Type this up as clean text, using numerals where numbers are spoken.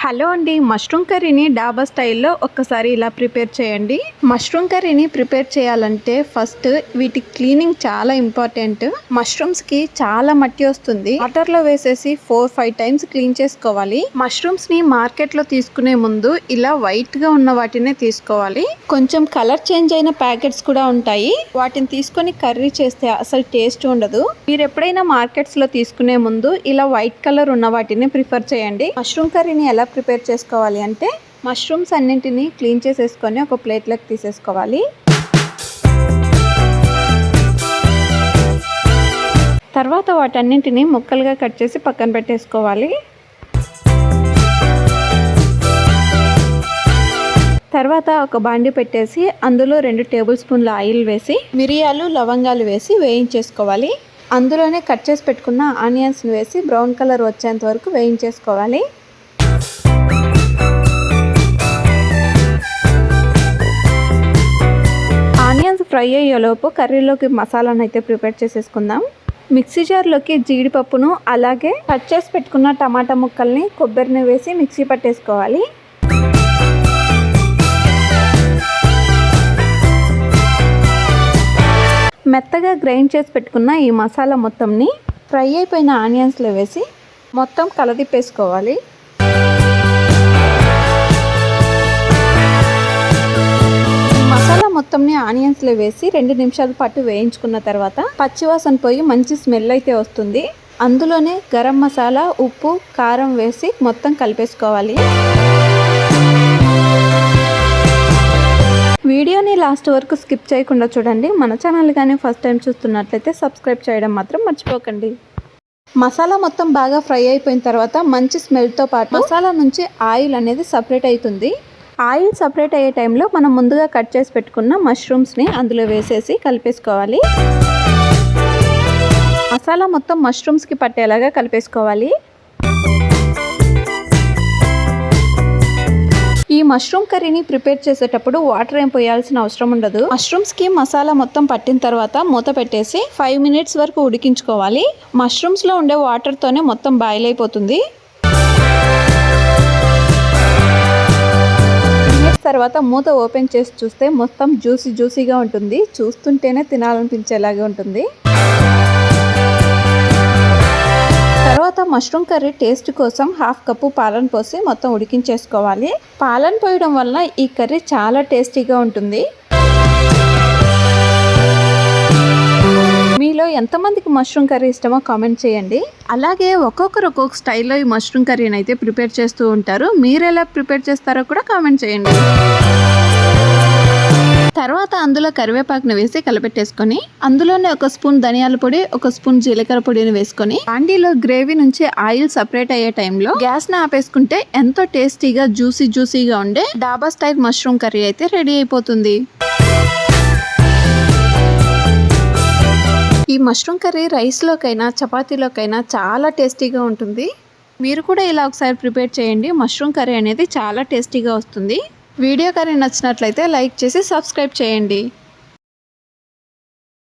Hello అండి, mushroom కర్రీని డాబా స్టైల్లో ఒక్కసారి ఇలా ప్రిపేర్ చేయండి. మష్రూమ్ కర్రీని ప్రిపేర్ చేయాలంటే ఫస్ట్ వీటి క్లీనింగ్ చాలా ఇంపార్టెంట్. మష్రూమ్స్కి చాలా మట్టి వస్తుంది. వాటర్లో వేసేసి 4-5 టైమ్స్ క్లీన్ చేసుకోవాలి. మష్రూమ్స్ని మార్కెట్లో తీసుకునే ముందు ఇలా వైట్గా ఉన్న వాటినే తీసుకోవాలి. కొంచెం కలర్ చేంజ్ అయిన ప్యాకెట్స్ కూడా ఉంటాయి. వాటిని తీసుకొని కర్రీ చేస్తే అసలు టేస్ట్ ఉండదు. మీరు ఎప్పుడైనా మార్కెట్స్లో తీసుకునే ముందు ఇలా వైట్ కలర్ ఉన్న వాటిని ప్రిఫర్ చేయండి. మష్రూమ్ కర్రీని ఎలా ప్రిపేర్ చేసుకోవాలి అంటే మష్రూమ్స్ అన్నింటినీ క్లీన్ చేసేసుకొని ఒక ప్లేట్లోకి తీసేసుకోవాలి. తర్వాత వాటన్నింటినీ ముక్కలుగా కట్ చేసి పక్కన పెట్టేసుకోవాలి. తర్వాత ఒక బాండి పెట్టేసి అందులో 2 టేబుల్ స్పూన్ల ఆయిల్ వేసి మిరియాలు లవంగాలు వేసి వేయించేసుకోవాలి. అందులోనే కట్ చేసి పెట్టుకున్న ఆనియన్స్ని వేసి బ్రౌన్ కలర్ వచ్చేంత వరకు వేయించేసుకోవాలి. ఆనియన్స్ ఫ్రై అయ్యేలోపు కర్రీలోకి మసాలాను అయితే ప్రిపేర్ చేసేసుకుందాం. మిక్సీ జార్లోకి జీడిపప్పును అలాగే కట్ చేసి పెట్టుకున్న టమాటా ముక్కల్ని కొబ్బరిని వేసి మిక్సీ పట్టేసుకోవాలి. మెత్తగా గ్రైండ్ చేసి పెట్టుకున్న ఈ మసాలా మొత్తంని ఫ్రై అయిపోయిన ఆనియన్స్లో వేసి మొత్తం కలదిప్పేసుకోవాలి. మొత్తంని ఆనియన్స్లో వేసి 2 నిమిషాల పాటు వేయించుకున్న తర్వాత పచ్చివాసన పోయి మంచి స్మెల్ అయితే వస్తుంది. అందులోనే గరం మసాలా, ఉప్పు, కారం వేసి మొత్తం కలిపేసుకోవాలి. వీడియోని లాస్ట్ వరకు స్కిప్ చేయకుండా చూడండి. మన ఛానల్ కానీ ఫస్ట్ టైం చూస్తున్నట్లయితే సబ్స్క్రైబ్ చేయడం మాత్రం మర్చిపోకండి. మసాలా మొత్తం బాగా ఫ్రై అయిపోయిన తర్వాత మంచి స్మెల్తో పాటు మసాలా నుంచి ఆయిల్ అనేది సపరేట్ అవుతుంది. ఆయిల్ సపరేట్ అయ్యే టైంలో మనం ముందుగా కట్ చేసి పెట్టుకున్న మష్రూమ్స్ని అందులో వేసేసి కలిపేసుకోవాలి. మసాలా మొత్తం మష్రూమ్స్కి పట్టేలాగా కలిపేసుకోవాలి. ఈ మష్రూమ్ కర్రీని ప్రిపేర్ చేసేటప్పుడు వాటర్ ఏం పోయాల్సిన అవసరం ఉండదు. మష్రూమ్స్కి మసాలా మొత్తం పట్టిన తర్వాత మూత పెట్టేసి 5 మినిట్స్ వరకు ఉడికించుకోవాలి. మష్రూమ్స్లో ఉండే వాటర్తోనే మొత్తం బాయిల్ అయిపోతుంది. తర్వాత మూత ఓపెన్ చేసి చూస్తే మొత్తం జ్యూసీగా ఉంటుంది. చూస్తుంటేనే తినాలనిపించేలాగా ఉంటుంది. తర్వాత మష్రూమ్ కర్రీ టేస్ట్ కోసం 1/2 కప్పు పాలను పోసి మొత్తం ఉడికించేసుకోవాలి. పాలను పోయడం వల్ల ఈ కర్రీ చాలా టేస్టీగా ఉంటుంది. మీలో ఎంతమందికి మష్రూమ్ కర్రీ ఇష్టమో కామెంట్ చేయండి. అలాగే ఒక్కొక్కరు ఒక్కొక్క స్టైల్లో ఈ మష్రూమ్ కర్రీని అయితే ప్రిపేర్ చేస్తూ ఉంటారు. మీరు ఎలా ప్రిపేర్ చేస్తారో కూడా కామెంట్ చేయండి. తర్వాత అందులో కరివేపాకుని వేసి కలిపెట్టేసుకొని అందులోనే 1 స్పూన్ ధనియాల పొడి, 1 స్పూన్ జీలకర్ర పొడిని వేసుకొని బాండీలో గ్రేవీ నుంచి ఆయిల్ సపరేట్ అయ్యే టైంలో గ్యాస్ని ఆపేసుకుంటే ఎంతో టేస్టీగా జ్యూసీగా ఉండే డాబా స్టైల్ మష్రూమ్ కర్రీ అయితే రెడీ అయిపోతుంది. ఈ మష్రూమ్ కర్రీ రైస్లోకైనా చపాతీలోకైనా చాలా టేస్టీగా ఉంటుంది. మీరు కూడా ఇలా ఒకసారి ప్రిపేర్ చేయండి. మష్రూమ్ కర్రీ అనేది చాలా టేస్టీగా వస్తుంది. వీడియో కర్రీ నచ్చినట్లయితే లైక్ చేసి సబ్స్క్రైబ్ చేయండి.